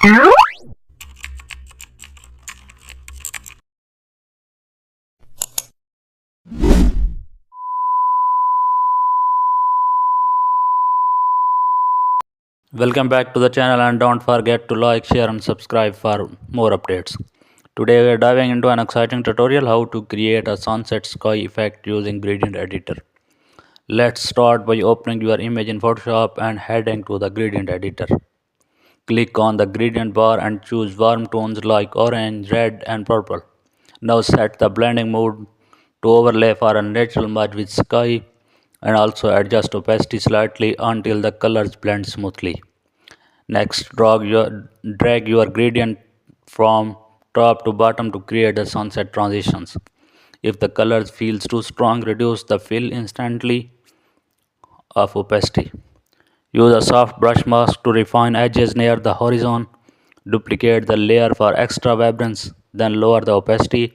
Welcome back to the channel and don't forget to like, share and subscribe for more updates. Today we are diving into an exciting tutorial how to create a sunset sky effect using gradient editor. Let's start by opening your image in Photoshop and heading to the gradient editor. Click on the gradient bar and choose warm tones like orange, red and purple. Now set the blending mode to overlay for a natural merge with sky and also adjust opacity slightly until the colors blend smoothly. Next, drag your gradient from top to bottom to create the sunset transitions. If the colors feels too strong, reduce the fill instantly of opacity. Use a soft brush mask to refine edges near the horizon. Duplicate the layer for extra vibrance, then lower the opacity